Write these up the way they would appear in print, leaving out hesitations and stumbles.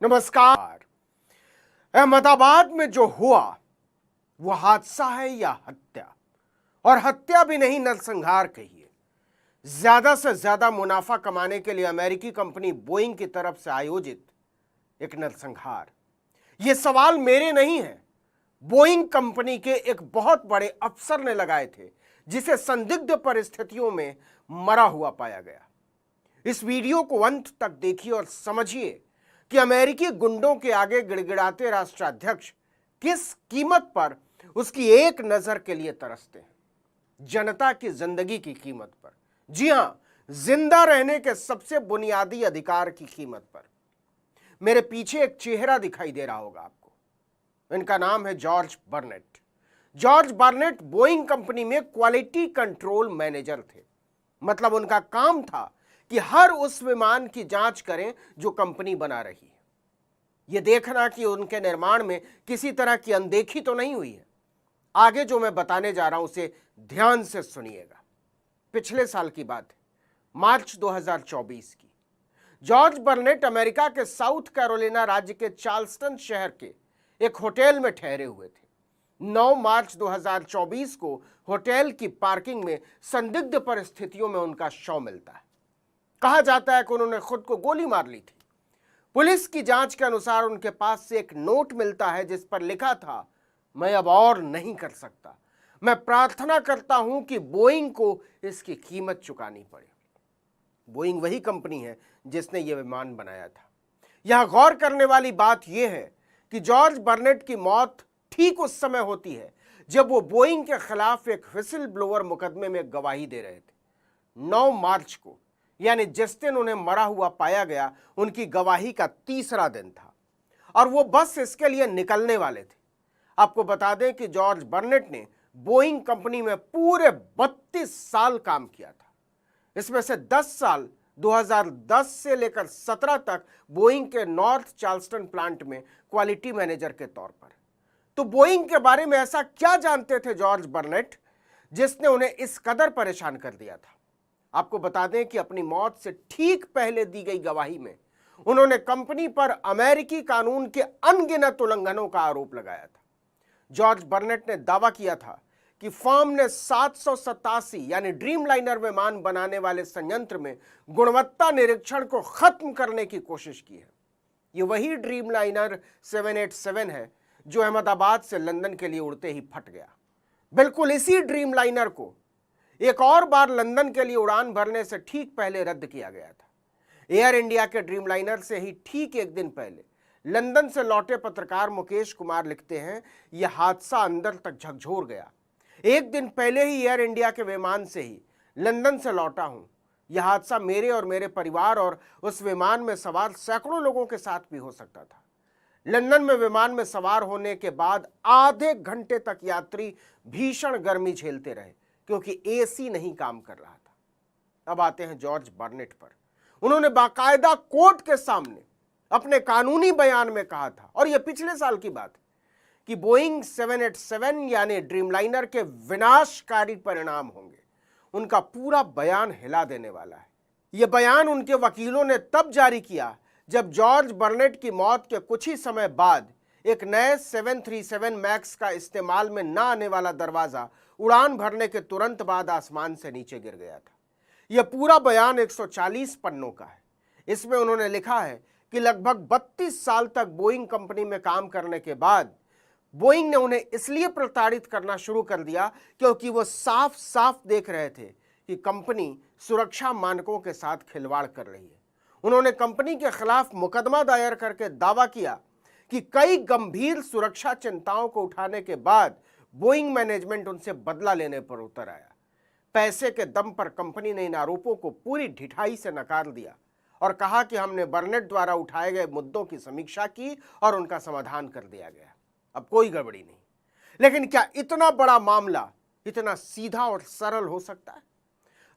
नमस्कार। अहमदाबाद में जो हुआ वो हादसा है या हत्या? और हत्या भी नहीं, नरसंहार कहिए। ज्यादा से ज्यादा मुनाफा कमाने के लिए अमेरिकी कंपनी बोइंग की तरफ से आयोजित एक नरसंहार। ये सवाल मेरे नहीं है, बोइंग कंपनी के एक बहुत बड़े अफसर ने लगाए थे, जिसे संदिग्ध परिस्थितियों में मरा हुआ पाया गया। इस वीडियो को अंत तक देखिए और समझिए कि अमेरिकी गुंडों के आगे गिड़गिड़ाते राष्ट्राध्यक्ष किस कीमत पर उसकी एक नजर के लिए तरसते हैं। जनता की जिंदगी की कीमत पर, जी हां, जिंदा रहने के सबसे बुनियादी अधिकार की कीमत पर। मेरे पीछे एक चेहरा दिखाई दे रहा होगा आपको। इनका नाम है जॉर्ज बर्नेट। जॉर्ज बर्नेट बोइंग कंपनी में क्वालिटी कंट्रोल मैनेजर थे। मतलब उनका काम था कि हर उस विमान की जांच करें जो कंपनी बना रही है, यह देखना कि उनके निर्माण में किसी तरह की अनदेखी तो नहीं हुई है। आगे जो मैं बताने जा रहा हूं उसे ध्यान से सुनिएगा। पिछले साल की बात है, मार्च 2024 की। जॉर्ज बर्नेट अमेरिका के साउथ कैरोलिना राज्य के चार्ल्सटन शहर के एक होटल में ठहरे हुए थे। 9 मार्च 2024 को होटल की पार्किंग में संदिग्ध परिस्थितियों में उनका शव मिलता है। कहा जाता है कि उन्होंने खुद को गोली मार ली थी। पुलिस की जांच के अनुसार उनके पास से एक नोट मिलता है जिस पर लिखा था, मैं अब और नहीं कर सकता, मैं प्रार्थना करता हूं कि बोइंग को इसकी कीमत चुकानी पड़े। बोइंग वही कंपनी है जिसने यह विमान बनाया था। यह गौर करने वाली बात यह है कि जॉर्ज बर्नेट की मौत ठीक उस समय होती है जब वो बोइंग के खिलाफ एक व्हिसिल ब्लोअर मुकदमे में गवाही दे रहे थे। 9 मार्च को, यानी जिस दिन उन्हें मरा हुआ पाया गया, उनकी गवाही का तीसरा दिन था और वो बस इसके लिए निकलने वाले थे। आपको बता दें कि जॉर्ज बर्नेट ने बोइंग कंपनी में पूरे 32 साल काम किया था। इसमें से 10 साल 2010 से लेकर 17 तक बोइंग के नॉर्थ चार्ल्सटन प्लांट में क्वालिटी मैनेजर के तौर पर। तो बोइंग के बारे में ऐसा क्या जानते थे जॉर्ज बर्नेट जिसने उन्हें इस कदर परेशान कर दिया था? आपको बता दें कि अपनी मौत से ठीक पहले दी गई गवाही में उन्होंने कंपनी पर अमेरिकी कानून के अनगिनत उल्लंघनों का आरोप लगाया था। जॉर्ज बर्नेट ने दावा किया था कि फर्म ने 787 यानी ड्रीमलाइनर विमान बनाने वाले संयंत्र में गुणवत्ता निरीक्षण को खत्म करने की कोशिश की है। यह वही ड्रीमलाइनर 787 है जो अहमदाबाद से लंदन के लिए उड़ते ही फट गया। बिल्कुल इसी ड्रीमलाइनर को एक और बार लंदन के लिए उड़ान भरने से ठीक पहले रद्द किया गया था। एयर इंडिया के ड्रीमलाइनर से ही ठीक एक दिन पहले लंदन से लौटे पत्रकार मुकेश कुमार लिखते हैं, यह हादसा अंदर तक झकझोर गया। एक दिन पहले ही एयर इंडिया के विमान से ही लंदन से लौटा हूं। यह हादसा मेरे और मेरे परिवार और उस विमान में सवार सैकड़ों लोगों के साथ भी हो सकता था। लंदन में विमान में सवार होने के बाद आधे घंटे तक यात्री भीषण गर्मी झेलते रहे क्योंकि एसी नहीं काम कर रहा था। अब आते हैं जॉर्ज बर्नेट पर। उन्होंने बाकायदा कोर्ट के सामने अपने कानूनी बयान में कहा था, और यह पिछले साल की बात है, कि बोइंग 787 यानी ड्रीमलाइनर के विनाशकारी परिणाम होंगे। उनका पूरा बयान हिला देने वाला है। यह बयान उनके वकीलों ने तब जारी किया जब जॉर्ज बर्नेट की मौत के कुछ ही समय बाद एक नए 737 मैक्स का इस्तेमाल में न आने वाला दरवाजा उड़ान भरने के तुरंत बाद आसमान से नीचे गिर गया था। यह पूरा बयान 140 पन्नों का है। इसमें उन्होंने लिखा है कि लगभग 32 साल तक बोइंग कंपनी में काम करने के बाद बोइंग ने उन्हें इसलिए प्रताड़ित करना शुरू कर दिया क्योंकि वो साफ साफ देख रहे थे कि कंपनी सुरक्षा मानकों के साथ खिलवाड़ कर रही है। उन्होंने कंपनी के खिलाफ मुकदमा दायर करके दावा किया कि कई गंभीर सुरक्षा चिंताओं को उठाने के बाद बोइंग मैनेजमेंट उनसे बदला लेने पर उतर आया। पैसे के दम पर कंपनी ने इन आरोपों को पूरी ढिठाई से नकार दिया और कहा कि हमने बर्नेट द्वारा उठाए गए मुद्दों की समीक्षा की और उनका समाधान कर दिया गया, अब कोई गड़बड़ी नहीं। लेकिन क्या इतना बड़ा मामला इतना सीधा और सरल हो सकता है?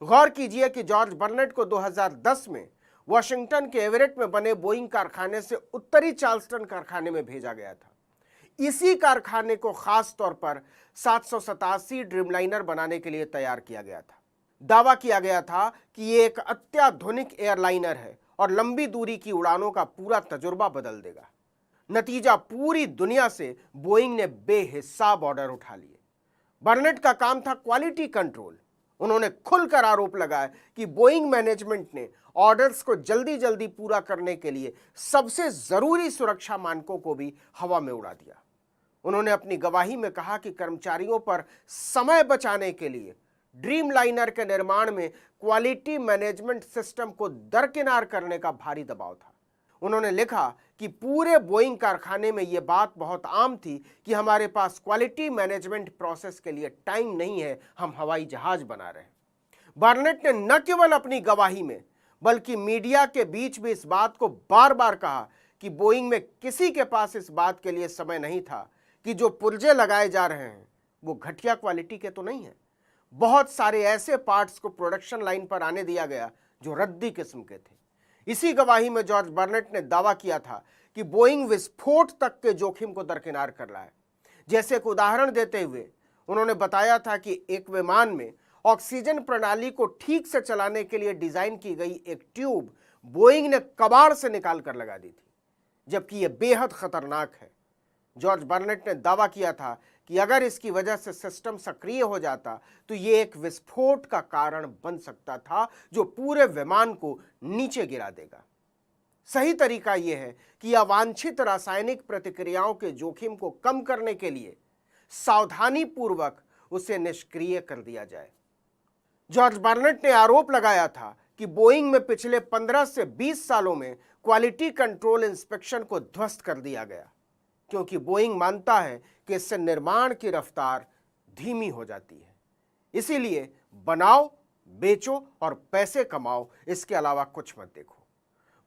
गौर कीजिए कि जॉर्ज बर्नेट को 2010 में वाशिंगटन के एवरेट में बने बोइंग कारखाने से उत्तरी चार्ल्सटन कारखाने में भेजा गया था। इसी कारखाने को खास तौर पर 787 ड्रीमलाइनर बनाने के लिए तैयार किया गया था। दावा किया गया था कि ये एक अत्याधुनिक एयरलाइनर है और लंबी दूरी की उड़ानों का पूरा तजुर्बा बदल देगा। नतीजा, पूरी दुनिया से बोइंग ने बेहिसाब ऑर्डर उठा लिए। बर्नेट का काम था क्वालिटी कंट्रोल। उन्होंने खुलकर आरोप लगाया कि बोइंग मैनेजमेंट ने ऑर्डर्स को जल्दी जल्दी पूरा करने के लिए सबसे जरूरी सुरक्षा मानकों को भी हवा में उड़ा दिया। उन्होंने अपनी गवाही में कहा कि कर्मचारियों पर समय बचाने के लिए ड्रीमलाइनर के निर्माण में क्वालिटी मैनेजमेंट सिस्टम को दरकिनार करने का भारी दबाव था। उन्होंने लिखा कि पूरे बोइंग कारखाने में यह बात बहुत आम थी कि हमारे पास क्वालिटी मैनेजमेंट प्रोसेस के लिए टाइम नहीं है, हम हवाई जहाज बना रहे हैं। बर्नेट ने न केवल अपनी गवाही में बल्कि मीडिया के बीच भी इस बात को बार बार कहा कि बोइंग में किसी के पास इस बात के लिए समय नहीं था कि जो पुर्जे लगाए जा रहे हैं वो घटिया क्वालिटी के तो नहीं है। बहुत सारे ऐसे पार्ट्स को प्रोडक्शन लाइन पर आने दिया गया जो रद्दी किस्म के थे। इसी गवाही में जॉर्ज बर्नेट ने दावा किया था कि बोइंग विस्फोट तक के जोखिम को दरकिनार कर रहा है। जैसे एक उदाहरण देते हुए उन्होंने बताया था कि एक विमान में ऑक्सीजन प्रणाली को ठीक से चलाने के लिए डिजाइन की गई एक ट्यूब बोइंग ने कबाड़ से निकाल कर लगा दी थी, जबकि यह बेहद खतरनाक है। जॉर्ज बर्नेट ने दावा किया था कि अगर इसकी वजह से सिस्टम सक्रिय हो जाता तो यह एक विस्फोट का कारण बन सकता था जो पूरे विमान को नीचे गिरा देगा। सही तरीका यह है कि अवांछित रासायनिक प्रतिक्रियाओं के जोखिम को कम करने के लिए सावधानी पूर्वक उसे निष्क्रिय कर दिया जाए। जॉर्ज बर्नेट ने आरोप लगाया था कि बोइंग में पिछले 15 से 20 सालों में क्वालिटी कंट्रोल इंस्पेक्शन को ध्वस्त कर दिया गया, क्योंकि बोइंग मानता है कि इससे निर्माण की रफ्तार धीमी हो जाती है। इसीलिए बनाओ, बेचो और पैसे कमाओ, इसके अलावा कुछ मत देखो।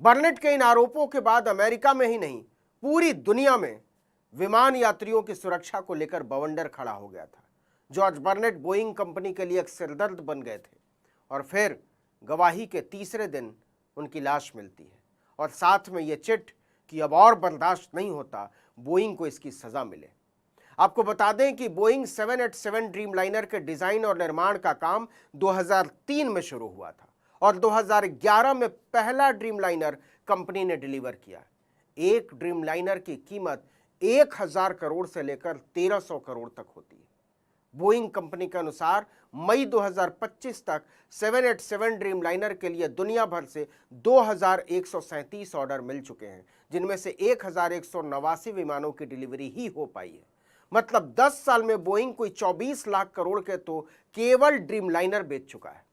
बर्नेट के इन आरोपों के बाद अमेरिका में ही नहीं, पूरी दुनिया में विमान यात्रियों की सुरक्षा को लेकर बवंडर खड़ा हो गया था। जॉर्ज बर्नेट बोइंग कंपनी के लिए एक सिरदर्द बन गए थे और फिर गवाही के तीसरे दिन उनकी लाश मिलती है और साथ में यह चिट कि अब और बर्दाश्त नहीं होता, बोइंग को इसकी सजा मिले। आपको बता दें कि बोइंग 787 ड्रीमलाइनर के डिजाइन और निर्माण का काम 2003 में शुरू हुआ था और 2011 में पहला ड्रीमलाइनर कंपनी ने डिलीवर किया। एक ड्रीमलाइनर की कीमत 1000 करोड़ से लेकर 1300 करोड़ तक होती है। बोइंग कंपनी के अनुसार मई 2025 तक 787 ड्रीमलाइनर के लिए दुनिया भर से 2137 ऑर्डर मिल चुके हैं, जिनमें से 1189 विमानों की डिलीवरी ही हो पाई है। मतलब 10 साल में बोइंग कोई 24 लाख करोड़ के तो केवल ड्रीमलाइनर बेच चुका है।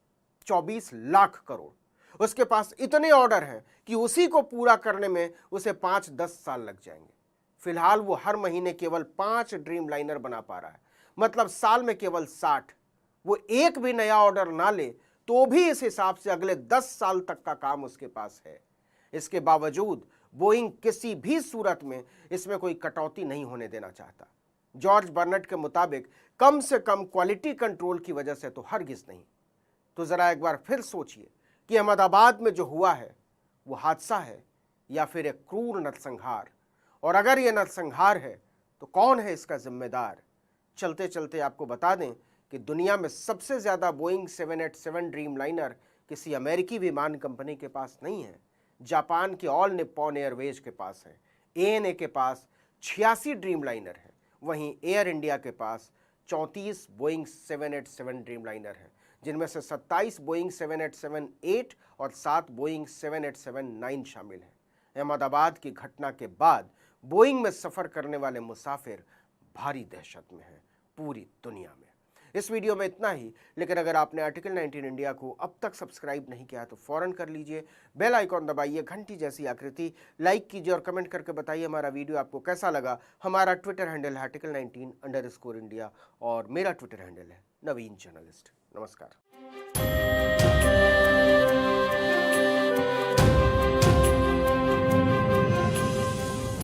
24 लाख करोड़। उसके पास इतने ऑर्डर हैं कि उसी को पूरा करने में उसे 5-10 साल लग जाएंगे। फिलहाल वो हर महीने केवल 5 ड्रीमलाइनर बना पा रहा है, मतलब साल में केवल 60। वो एक भी नया ऑर्डर ना ले तो भी इस हिसाब से अगले 10 साल तक का काम उसके पास है। इसके बावजूद बोइंग किसी भी सूरत में इसमें कोई कटौती नहीं होने देना चाहता। जॉर्ज बर्नेट के मुताबिक कम से कम क्वालिटी कंट्रोल की वजह से तो हरगिज नहीं। तो जरा एक बार फिर सोचिए कि अहमदाबाद में जो हुआ है वो हादसा है या फिर एक क्रूर नरसंहार, और अगर यह नरसंहार है तो कौन है इसका जिम्मेदार। चलते चलते आपको बता दें कि दुनिया में सबसे ज्यादा बोइंग 787 ड्रीमलाइनर किसी अमेरिकी विमान कंपनी के पास नहीं है। जापान के ऑल निप्पॉन एयरवेज के पास है। ANA के पास 86 ड्रीमलाइनर है। वहीं एयर इंडिया के पास 34 बोइंग 787 ड्रीमलाइनर हैं, जिनमें से 27 बोइंग 787-8 और 7 बोइंग 787-9 शामिल हैं। अहमदाबाद की घटना के बाद बोइंग में सफ़र करने वाले मुसाफिर भारी दहशत में हैं पूरी दुनिया में। इस वीडियो में इतना ही, लेकिन अगर आपने आर्टिकल 19 इंडिया को अब तक सब्सक्राइब नहीं किया तो फौरन कर लीजिए। बेल आइकॉन दबाइए, घंटी जैसी आकृति, लाइक कीजिए और कमेंट करके बताइए हमारा वीडियो आपको कैसा लगा। हमारा ट्विटर हैंडल है article19_India और मेरा ट्विटर हैंडल है नवीन जर्नलिस्ट। नमस्कार।